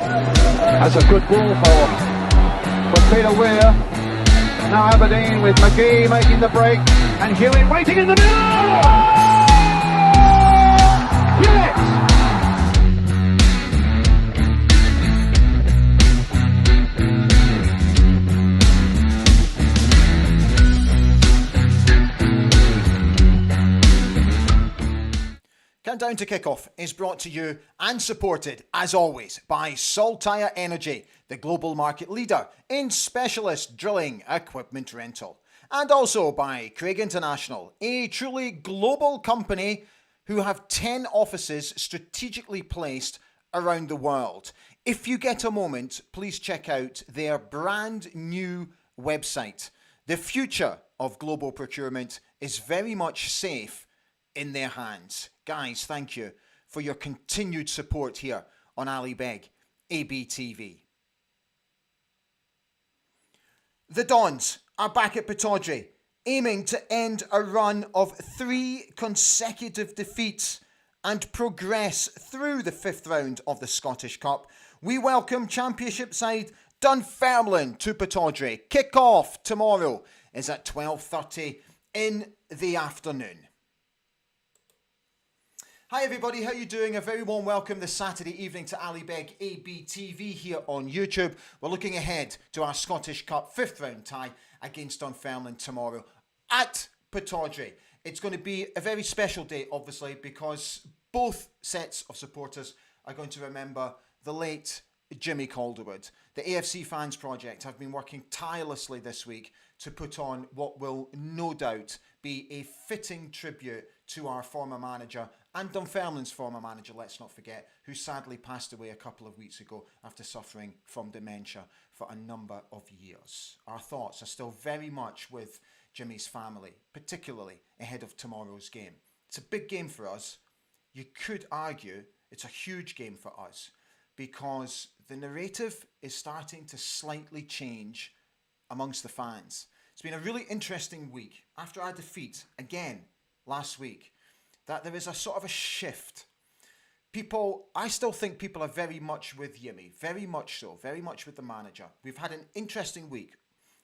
That's a good ball for Pettodrie. Now Aberdeen with McGee making the break and Hewitt waiting in the middle. Hewitt! Countdown to Kickoff is brought to you and supported, as always, by Saltire Energy, the global market leader in specialist drilling equipment rental. And also by Craig International, a truly global company who have 10 offices strategically placed around the world. If you get a moment, please check out their brand new website. The future of global procurement is very much safe in their hands. Guys, thank you for your continued support here on Ali Beg ABTV. The Dons are back at Pittodrie, aiming to end a run of 3 consecutive defeats and progress through the 5th round of the Scottish Cup. We welcome Championship side Dunfermline to Pittodrie. Kick-off tomorrow is at 12:30 in the afternoon. Hi everybody, how are you doing? A very warm welcome this Saturday evening to Ali Beg ABTV here on YouTube. We're looking ahead to our Scottish Cup 5th round tie against Dunfermline tomorrow at Pittodrie. It's going to be a very special day, obviously, because both sets of supporters are going to remember the late Jimmy Calderwood. The AFC Fans Project have been working tirelessly this week to put on what will no doubt be a fitting tribute to our former manager and Dunfermline's former manager, let's not forget, who sadly passed away a couple of weeks ago after suffering from dementia for a number of years. Our thoughts are still very much with Jimmy's family, particularly ahead of tomorrow's game. It's a big game for us. You could argue it's a huge game for us because the narrative is starting to slightly change amongst the fans. It's been a really interesting week after our defeat again last week, that there is a sort of a shift. I still think people are very much with Jimmy, very much so, very much with the manager. We've had an interesting week.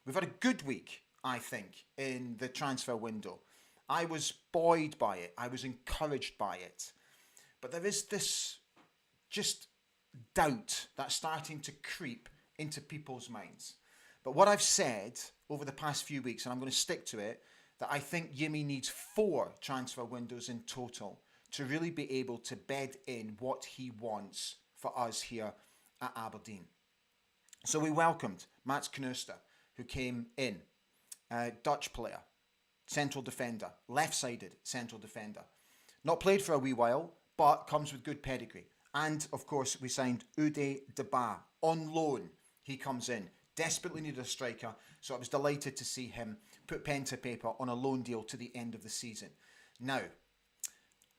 We've had a good week, I think, in the transfer window. I was buoyed by it. I was encouraged by it. But there is this just doubt that's starting to creep into people's minds. But what I've said over the past few weeks, and I'm going to stick to it, that I think Jimmy needs 4 transfer windows in total to really be able to bed in what he wants for us here at Aberdeen. So we welcomed Mats Knuster, who came in, Dutch player, central defender, left-sided central defender. Not played for a wee while, but comes with good pedigree. And, of course, we signed Uday Deba on loan. He comes in. Desperately needed a striker, so I was delighted to see him put pen to paper on a loan deal to the end of the season. Now,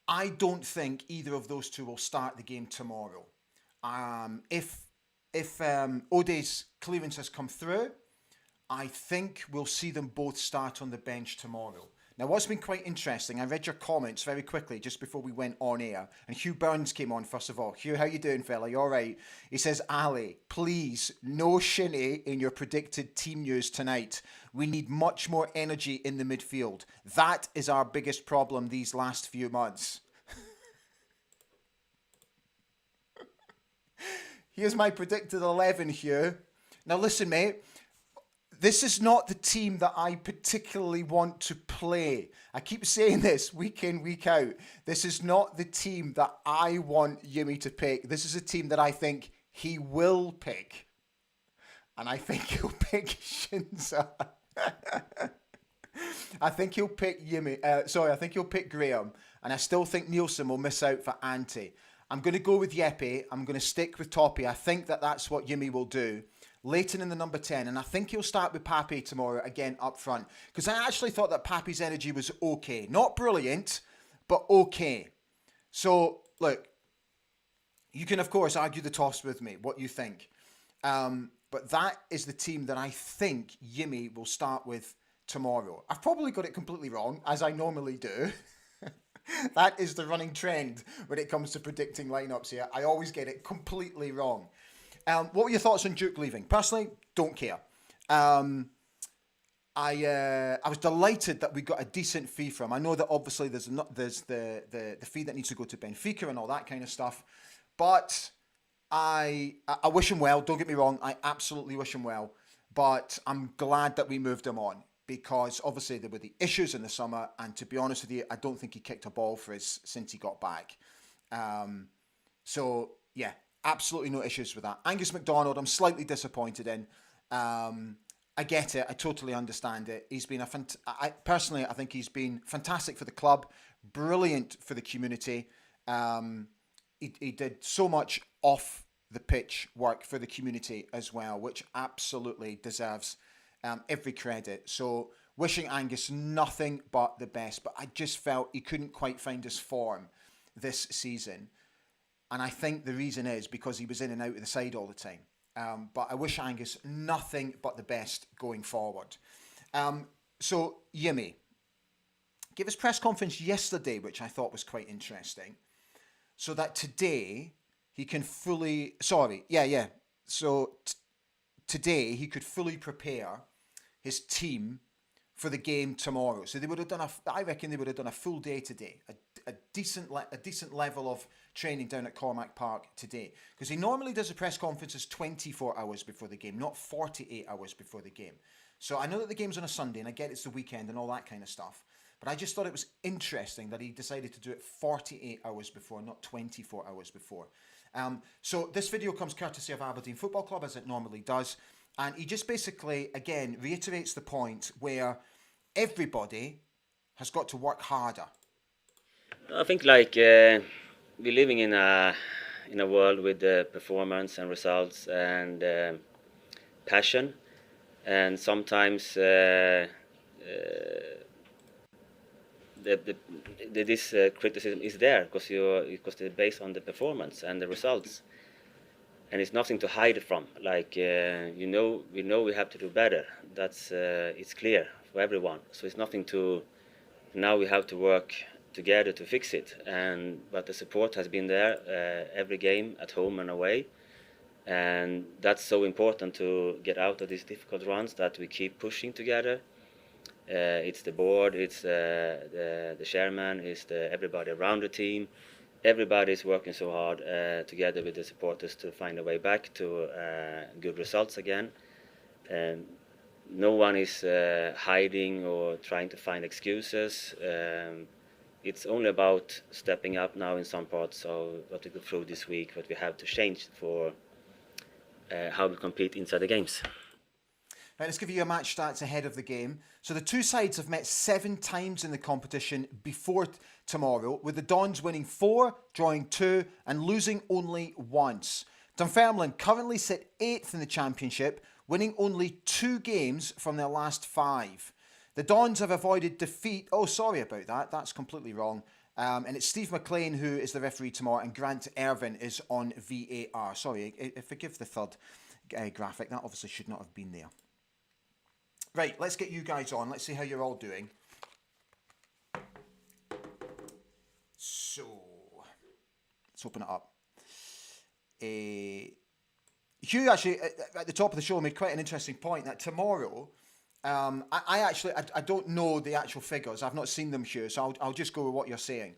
I don't think either of those two will start the game tomorrow. If Uday's clearance has come through, I think we'll see them both start on the bench tomorrow. Now, what's been quite interesting, I read your comments very quickly just before we went on air, and Hugh Burns came on first of all. Hugh, how you doing, fella? You all right? He says, Ali, please, no shinny in your predicted team news tonight. We need much more energy in the midfield. That is our biggest problem these last few months. Here's my predicted 11, Hugh. Now listen, mate. This is not the team that I particularly want to play. I keep saying this week in, week out. This is not the team that I want Jimmy to pick. This is a team that I think he will pick. And I think he'll pick Shinza. I think he'll pick I think he'll pick Graham. And I still think Nielsen will miss out for Ante. I'm going to go with Jeppe. I'm going to stick with Toppy. I think that's what Jimmy will do. Leighton in the number 10, and I think he'll start with Pape tomorrow again up front, because I actually thought that Pape's energy was okay. Not brilliant, but okay. So, look, you can, of course, argue the toss with me, what you think. But that is the team that I think Jimmy will start with tomorrow. I've probably got it completely wrong, as I normally do. That is the running trend when it comes to predicting lineups here. I always get it completely wrong. What were your thoughts on Duke leaving? Personally, don't care. I was delighted that we got a decent fee from him. I know that obviously there's the fee that needs to go to Benfica and all that kind of stuff, but I wish him well. Don't get me wrong, I absolutely wish him well, but I'm glad that we moved him on because obviously there were the issues in the summer, and to be honest with you, I don't think he kicked a ball for us since he got back. So yeah, absolutely no issues with that. Angus MacDonald, I'm slightly disappointed in. I get it. I totally understand it. He's been I think he's been fantastic for the club, brilliant for the community. He did so much off the pitch work for the community as well, which absolutely deserves every credit. So wishing Angus nothing but the best, but I just felt he couldn't quite find his form this season. And I think the reason is because he was in and out of the side all the time. But I wish Angus nothing but the best going forward. So, Yimmy gave his press conference yesterday, which I thought was quite interesting, so that today he can fully... So, today he could fully prepare his team for the game tomorrow. So they would have done I reckon they would have done a full day today, a decent level of training down at Cormack Park today, because he normally does a press conferences 24 hours before the game, not 48 hours before the game. So I know that the game's on a Sunday, and I get it's the weekend and all that kind of stuff, but I just thought it was interesting that he decided to do it 48 hours before, not 24 hours before. So this video comes courtesy of Aberdeen Football Club, as it normally does, and he just basically, again, reiterates the point where everybody has got to work harder. I think we're living in a world with performance and results and passion, and sometimes this criticism is there because they're based on the performance and the results, and it's nothing to hide from. We know we have to do better. That's it's clear for everyone. So it's nothing to. Now we have to work together to fix it, but the support has been there every game, at home and away, and that's so important to get out of these difficult runs, that we keep pushing together. It's the board, it's the chairman, it's everybody around the team. Everybody is working so hard together with the supporters to find a way back to good results again. And no one is hiding or trying to find excuses. It's only about stepping up now in some parts of what we go through this week, what we have to change for how we compete inside the games. Right, let's give you a match stats ahead of the game. So the two sides have met 7 times in the competition before tomorrow, with the Dons winning 4, drawing 2 and losing only once. Dunfermline currently sit 8th in the championship, winning only 2 games from their last 5. The Dons have avoided defeat. Oh, sorry about that. That's completely wrong. And it's Steve McLean who is the referee tomorrow, and Grant Irvin is on VAR. Sorry, forgive the third graphic. That obviously should not have been there. Right, let's get you guys on. Let's see how you're all doing. So, let's open it up. Hugh actually, at the top of the show, made quite an interesting point that tomorrow... I don't know the actual figures. I've not seen them, Hugh, so I'll just go with what you're saying.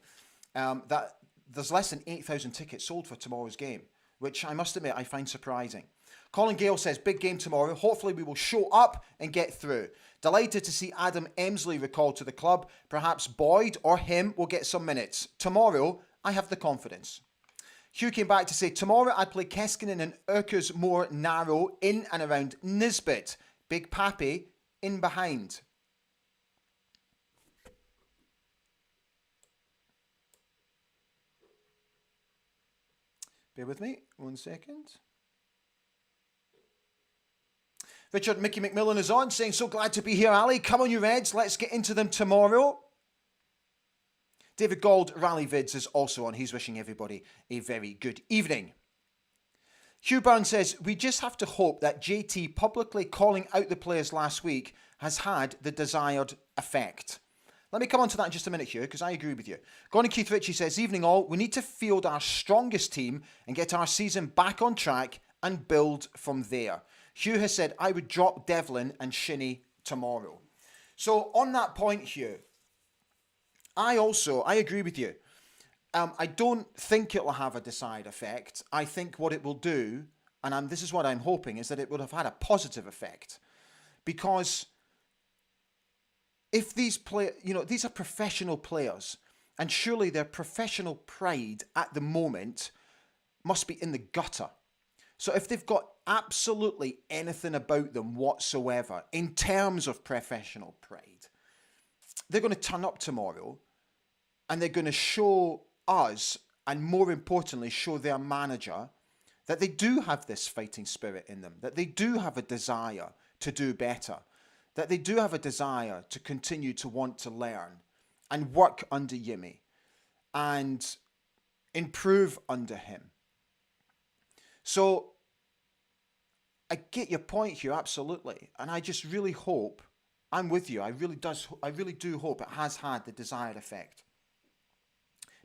That there's less than 8,000 tickets sold for tomorrow's game, which I must admit I find surprising. Colin Gale says, big game tomorrow. Hopefully we will show up and get through. Delighted to see Adam Emsley recalled to the club. Perhaps Boyd or him will get some minutes. Tomorrow, I have the confidence. Hugh came back to say, tomorrow I play Keskinen and Urkers more narrow in and around Nisbet. Big Pappy in behind. Bear with me 1 second. Richard Mickey McMillan is on, saying, so glad to be here, Ali. Come on, you Reds. Let's get into them tomorrow. David Gold, Rally Vids, is also on. He's wishing everybody a very good evening. Hugh Burns says, we just have to hope that JT publicly calling out the players last week has had the desired effect. Let me come on to that in just a minute, Hugh, because I agree with you. Gordon Keith Ritchie says, evening all, we need to field our strongest team and get our season back on track and build from there. Hugh has said, I would drop Devlin and Shinnie tomorrow. So on that point, Hugh, I agree with you. I don't think it will have a desired effect. I think what it will do, and this is what I'm hoping, is that it would have had a positive effect. Because if these these are professional players, and surely their professional pride at the moment must be in the gutter. So if they've got absolutely anything about them whatsoever in terms of professional pride, they're going to turn up tomorrow and they're going to show us, and more importantly, show their manager, that they do have this fighting spirit in them, that they do have a desire to do better, that they do have a desire to continue to want to learn and work under Yimi and improve under him. So I get your point here, absolutely. And I just really hope, I'm with you, I really do hope it has had the desired effect.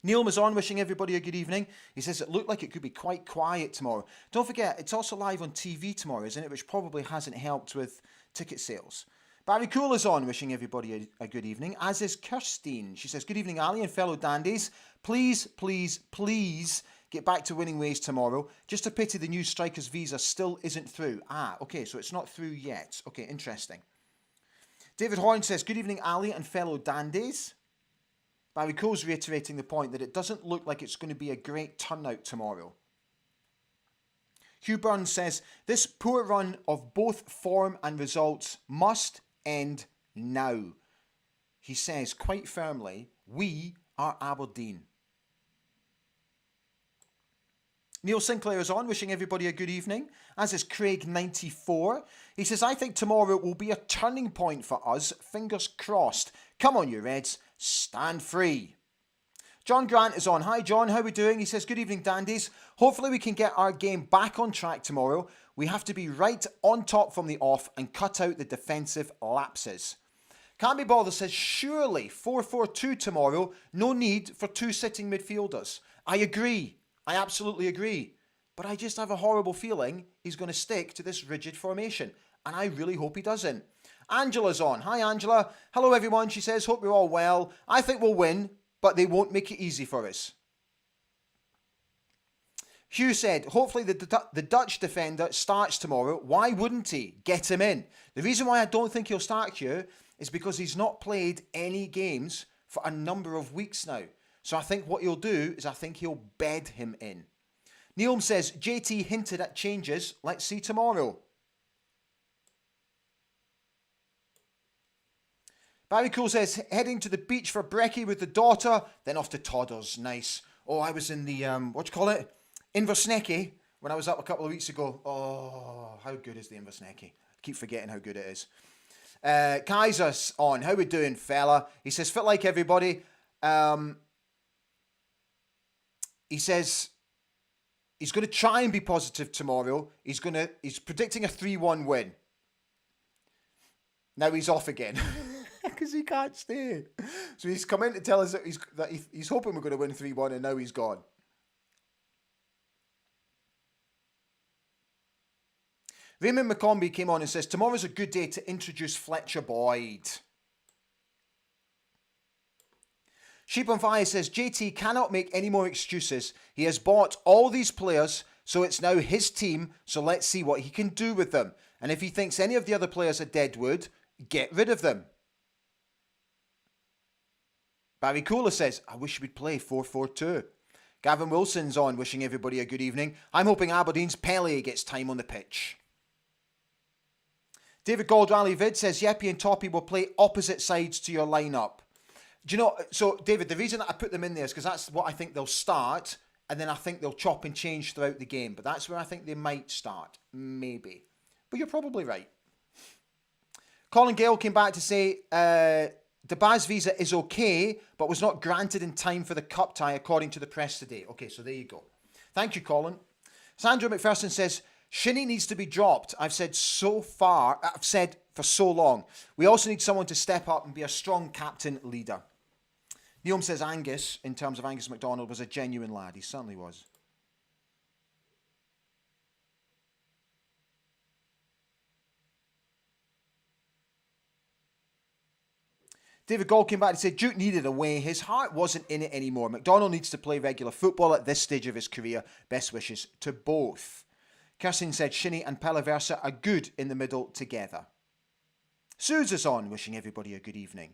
Neil Mazon wishing everybody a good evening. He says it looked like it could be quite quiet tomorrow. Don't forget, it's also live on TV tomorrow, isn't it? Which probably hasn't helped with ticket sales. Barry Cool is on wishing everybody a good evening, as is Kirstine. She says, good evening, Ali and fellow dandies. Please, please, please get back to winning ways tomorrow. Just a pity the new striker's visa still isn't through. Okay, so it's not through yet. Okay, interesting. David Horn says, good evening, Ali and fellow dandies. Barry Cole's reiterating the point that it doesn't look like it's going to be a great turnout tomorrow. Hugh Burns says, this poor run of both form and results must end now. He says quite firmly, we are Aberdeen. Neil Sinclair is on, wishing everybody a good evening, as is Craig94. He says, I think tomorrow will be a turning point for us. Fingers crossed. Come on, you Reds. Stand free. John Grant is on. Hi, John. How are we doing? He says, good evening, dandies. Hopefully we can get our game back on track tomorrow. We have to be right on top from the off and cut out the defensive lapses. Can't be bothered says, surely 4-4-2 tomorrow. No need for two sitting midfielders. I agree. I absolutely agree. But I just have a horrible feeling he's going to stick to this rigid formation. And I really hope he doesn't. Angela's on. Hi, Angela. Hello, everyone. She says, hope you're all well. I think we'll win, but they won't make it easy for us. Hugh said, hopefully the Dutch defender starts tomorrow. Why wouldn't he? Get him in. The reason why I don't think he'll start, Hugh, is because he's not played any games for a number of weeks now. So I think what he'll do is I think he'll bed him in. Neil says, JT hinted at changes. Let's see tomorrow. Barry Cool says, heading to the beach for brekkie with the daughter, then off to Todders. Nice. Oh, I was in the, Inversnäcki when I was up a couple of weeks ago. Oh, how good is the Inversnäcki? I keep forgetting how good it is. Kaiser's on. How we doing, fella? He says, fit like everybody. He says he's going to try and be positive tomorrow. He's predicting a 3-1 win. Now he's off again. Because he can't stay. So he's come in to tell us that he's hoping we're going to win 3-1 and now he's gone. Raymond McCombie came on and says, tomorrow's a good day to introduce Fletcher Boyd. Sheep on Fire says, JT cannot make any more excuses. He has bought all these players, so it's now his team, so let's see what he can do with them. And if he thinks any of the other players are deadwood, get rid of them. Barry Cooler says, I wish we'd play 4-4-2. Gavin Wilson's on, wishing everybody a good evening. I'm hoping Aberdeen's Pele gets time on the pitch. David Goldralli Vid says, Yeppy and Toppy will play opposite sides to your lineup. Do you know, so David, the reason that I put them in there is because that's what I think they'll start, and then I think they'll chop and change throughout the game. But that's where I think they might start. Maybe. But you're probably right. Colin Gale came back to say, the Baz visa is okay, but was not granted in time for the cup tie, according to the press today. Okay, so there you go. Thank you, Colin. Sandra McPherson says, Shinnie needs to be dropped. I've said for so long. We also need someone to step up and be a strong captain leader. Neil says Angus, in terms of Angus MacDonald, was a genuine lad. He certainly was. David Gall came back and said Duke needed a way. His heart wasn't in it anymore. McDonald needs to play regular football at this stage of his career. Best wishes to both. Kirsten said Shinnie and Palaversa are good in the middle together. Suze is on, wishing everybody a good evening.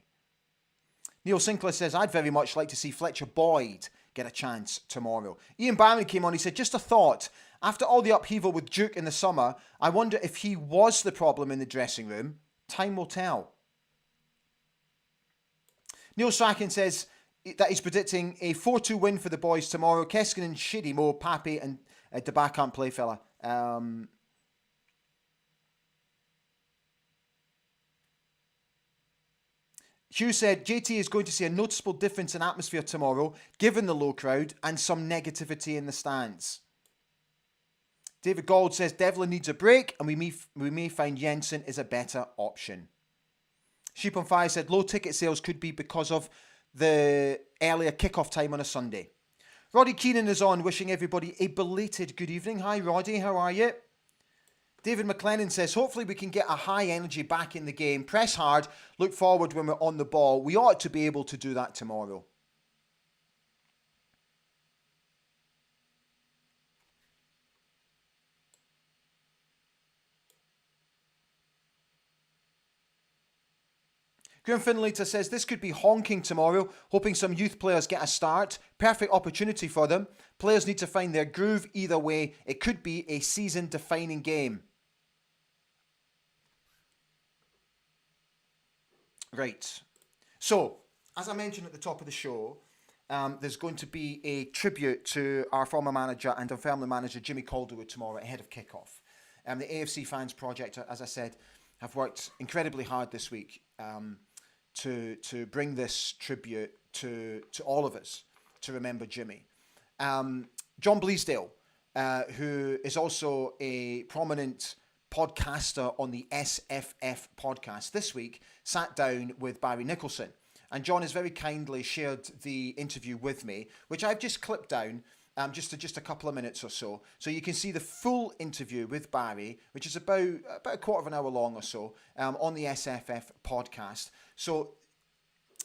Neil Sinclair says, I'd very much like to see Fletcher Boyd get a chance tomorrow. Ian Barron came on, he said, just a thought. After all the upheaval with Duke in the summer, I wonder if he was the problem in the dressing room. Time will tell. Neil Strachan says that he's predicting a 4-2 win for the boys tomorrow. Keskin and Shidi, Mo, Pappy and Deba can't play, fella. Hugh said JT is going to see a noticeable difference in atmosphere tomorrow, given the low crowd and some negativity in the stands. David Gold says Devlin needs a break and we may find Jensen is a better option. Sheep on Fire said low ticket sales could be because of the earlier kickoff time on a Sunday. Roddy Keenan is on, wishing everybody a belated good evening. Hi Roddy, how are you? David McLennan says, hopefully we can get a high energy back in the game. Press hard, look forward when we're on the ball. We ought to be able to do that tomorrow. Graham Finlater says, this could be honking tomorrow, hoping some youth players get a start. Perfect opportunity for them. Players need to find their groove either way. It could be a season-defining game. Right. So, as I mentioned at the top of the show, there's going to be a tribute to our former manager and Dunfermline manager, Jimmy Calderwood, tomorrow ahead of kickoff. The AFC Fans Project, as I said, have worked incredibly hard this week to bring this tribute to all of us to remember Jimmy. John Bleasdale, who is also a prominent podcaster on the SFF podcast this week, sat down with Barry Nicholson. And John has very kindly shared the interview with me, which I've just clipped down just a couple of minutes or so. So you can see the full interview with Barry, which is about a quarter of an hour long or so, on the SFF podcast. So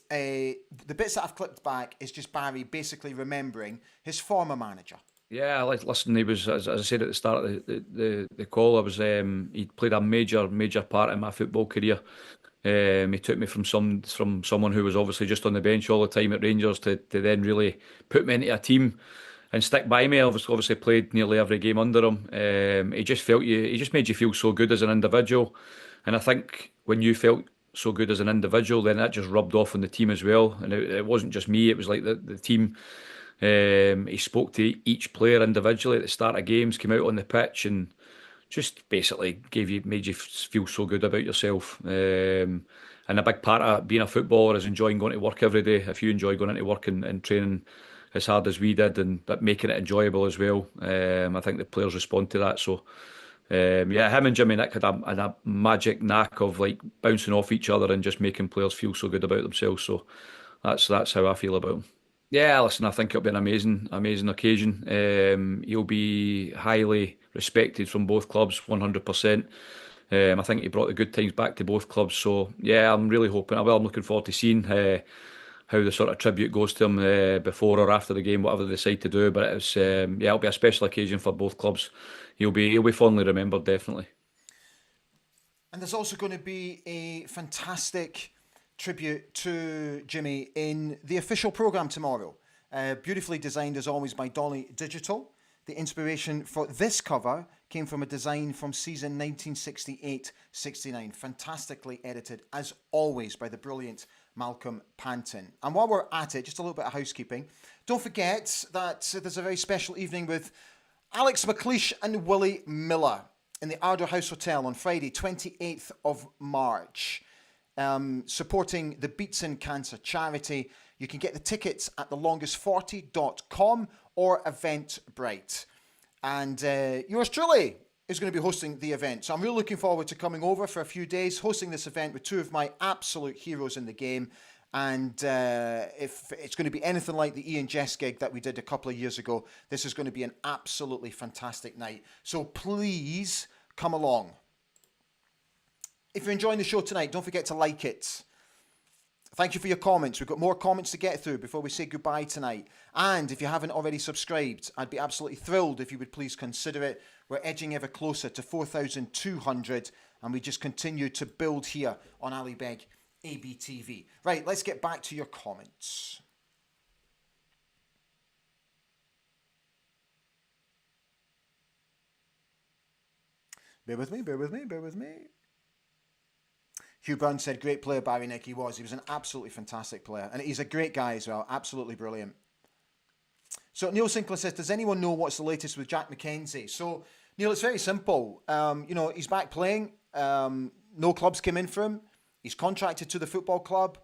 the bits that I've clipped back is just Barry basically remembering his former manager. Yeah, listen, he was, as I said at the start of the call, he played a major part in my football career. He took me from someone who was obviously just on the bench all the time at Rangers to then really put me into a team and stick by me. I obviously played nearly every game under him. He just made you feel so good as an individual. And I think when you felt so good as an individual, then that just rubbed off on the team as well. And it wasn't just me, it was like the team. He spoke to each player individually at the start of games, came out on the pitch and just basically made you feel so good about yourself. And a big part of being a footballer is enjoying going to work every day. If you enjoy going into work and training as hard as we did, but making it enjoyable as well, I think the players respond to that. So him and Jimmy Nick had a magic knack of like bouncing off each other and just making players feel so good about themselves. So that's how I feel about him. Yeah, listen, I think it'll be an amazing occasion. He'll be highly respected from both clubs, 100%. I think he brought the good times back to both clubs. So yeah, I'm really hoping. I'm looking forward to seeing how the sort of tribute goes to him before or after the game, whatever they decide to do. But it'll be a special occasion for both clubs. He'll be fondly remembered, definitely. And there's also going to be a fantastic tribute to Jimmy in the official programme tomorrow. Beautifully designed as always by Dolly Digital. The inspiration for this cover came from a design from season 1968-69. Fantastically edited as always by the brilliant Malcolm Panton. And while we're at it, just a little bit of housekeeping. Don't forget that there's a very special evening with Alex McLeish and Willie Miller in the Ardor House Hotel on Friday, 28th of March. Supporting the Beatson Cancer Charity. You can get the tickets at thelongest40.com or Eventbrite. And yours truly is going to be hosting the event. So I'm really looking forward to coming over for a few days, hosting this event with two of my absolute heroes in the game. And if it's going to be anything like the Ian Jess gig that we did a couple of years ago, this is going to be an absolutely fantastic night. So please come along. If you're enjoying the show tonight, don't forget to like it. Thank you for your comments. We've got more comments to get through before we say goodbye tonight. And if you haven't already subscribed, I'd be absolutely thrilled if you would please consider it. We're edging ever closer to 4,200, and we just continue to build here on Ali Beg ABTV. Right, let's get back to your comments. Bear with me. Hugh Burns said, great player, Barry Nick. He was an absolutely fantastic player. And he's a great guy as well. Absolutely brilliant. So Neil Sinclair says, does anyone know what's the latest with Jack McKenzie? So, Neil, it's very simple. He's back playing. No clubs came in for him. He's contracted to the football club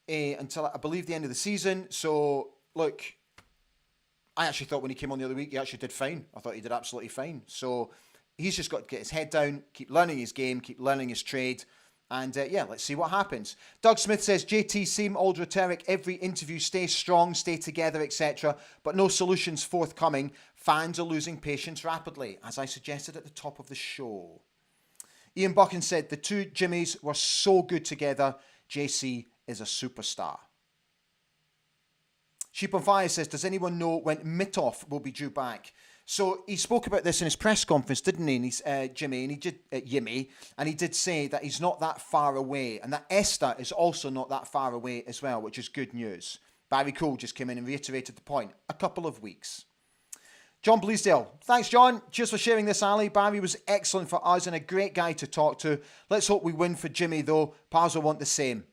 until, I believe, the end of the season. So, look, I actually thought when he came on the other week, he actually did fine. I thought he did absolutely fine. So, he's just got to get his head down, keep learning his game, keep learning his trade. And let's see what happens. Doug Smith says, JT seem old rhetoric, every interview, stay strong, stay together, etc. But no solutions forthcoming. Fans are losing patience rapidly, as I suggested at the top of the show. Ian Buchan said, the two Jimmies were so good together. JC is a superstar. Sheep on Fire says, does anyone know when Mittoff will be due back? So he spoke about this in his press conference, didn't he? And he's Jimmy, and he did Yimmy, and he did say that he's not that far away, and that Esther is also not that far away as well, which is good news. Barry Cole just came in and reiterated the point. A couple of weeks. John Bleasdale, thanks, John. Cheers for sharing this, Ali. Barry was excellent for us and a great guy to talk to. Let's hope we win for Jimmy, though. Pars will want the same,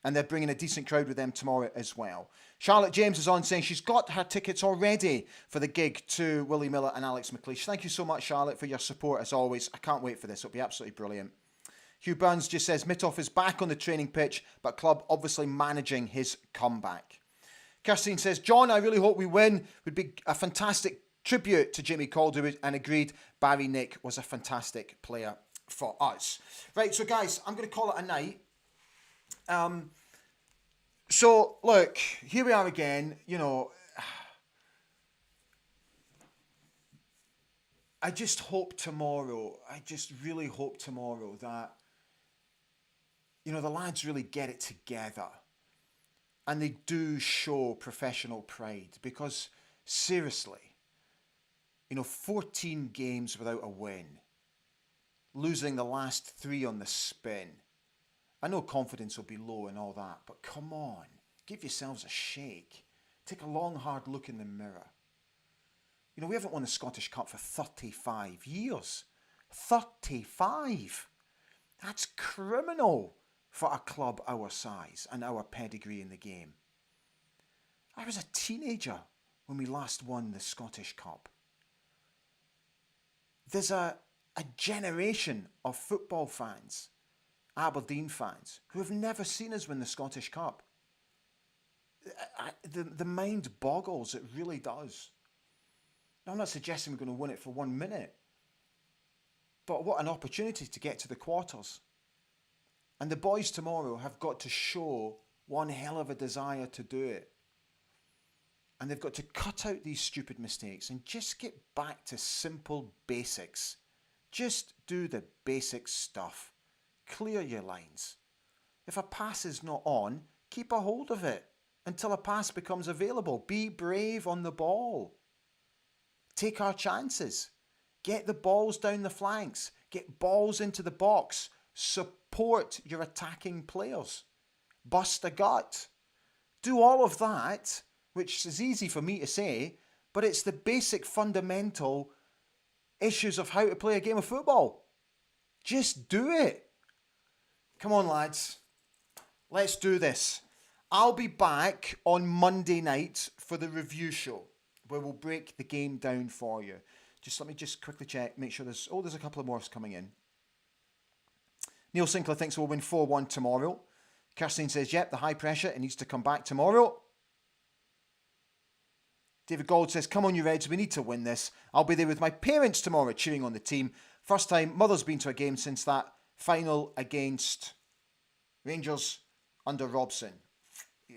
and they're bringing a decent crowd with them tomorrow as well. Charlotte James is on saying she's got her tickets already for the gig to Willie Miller and Alex McLeish. Thank you so much, Charlotte, for your support as always. I can't wait for this. It'll be absolutely brilliant. Hugh Burns just says Mittoff is back on the training pitch, but club obviously managing his comeback. Kirstine says, John, I really hope we win. Would be a fantastic tribute to Jimmy Calderwood, and agreed Barry Nick was a fantastic player for us. Right, so guys, I'm going to call it a night. So, look, here we are again, I just really hope tomorrow that, the lads really get it together and they do show professional pride, because, seriously, 14 games without a win, losing the last 3 on the spin. I know confidence will be low and all that, but come on, give yourselves a shake. Take a long, hard look in the mirror. We haven't won the Scottish Cup for 35 years. 35! That's criminal for a club our size and our pedigree in the game. I was a teenager when we last won the Scottish Cup. There's a generation of football fans, Aberdeen fans, who have never seen us win the Scottish Cup. The mind boggles, it really does. Now, I'm not suggesting we're going to win it for 1 minute, but what an opportunity to get to the quarters. And the boys tomorrow have got to show one hell of a desire to do it. And they've got to cut out these stupid mistakes and just get back to simple basics. Just do the basic stuff. Clear your lines. If a pass is not on, keep a hold of it until a pass becomes available. Be brave on the ball. Take our chances. Get the balls down the flanks. Get balls into the box. Support your attacking players. Bust a gut. Do all of that, which is easy for me to say, but it's the basic fundamental issues of how to play a game of football. Just do it. Come on, lads. Let's do this. I'll be back on Monday night for the review show, where we'll break the game down for you. Let me quickly check, make sure there's a couple of more coming in. Neil Sinclair thinks we'll win 4-1 tomorrow. Kirstine says, yep, the high pressure, it needs to come back tomorrow. David Gold says, come on you Reds, we need to win this. I'll be there with my parents tomorrow cheering on the team. First time Mother's been to a game since that final against Rangers under Robson. Yeah.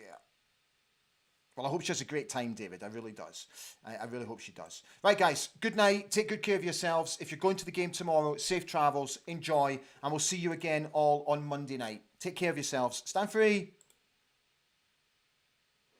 Well, I hope she has a great time, David. I really does. I really hope she does. Right, guys. Good night. Take good care of yourselves. If you're going to the game tomorrow, safe travels. Enjoy. And we'll see you again all on Monday night. Take care of yourselves. Stand free.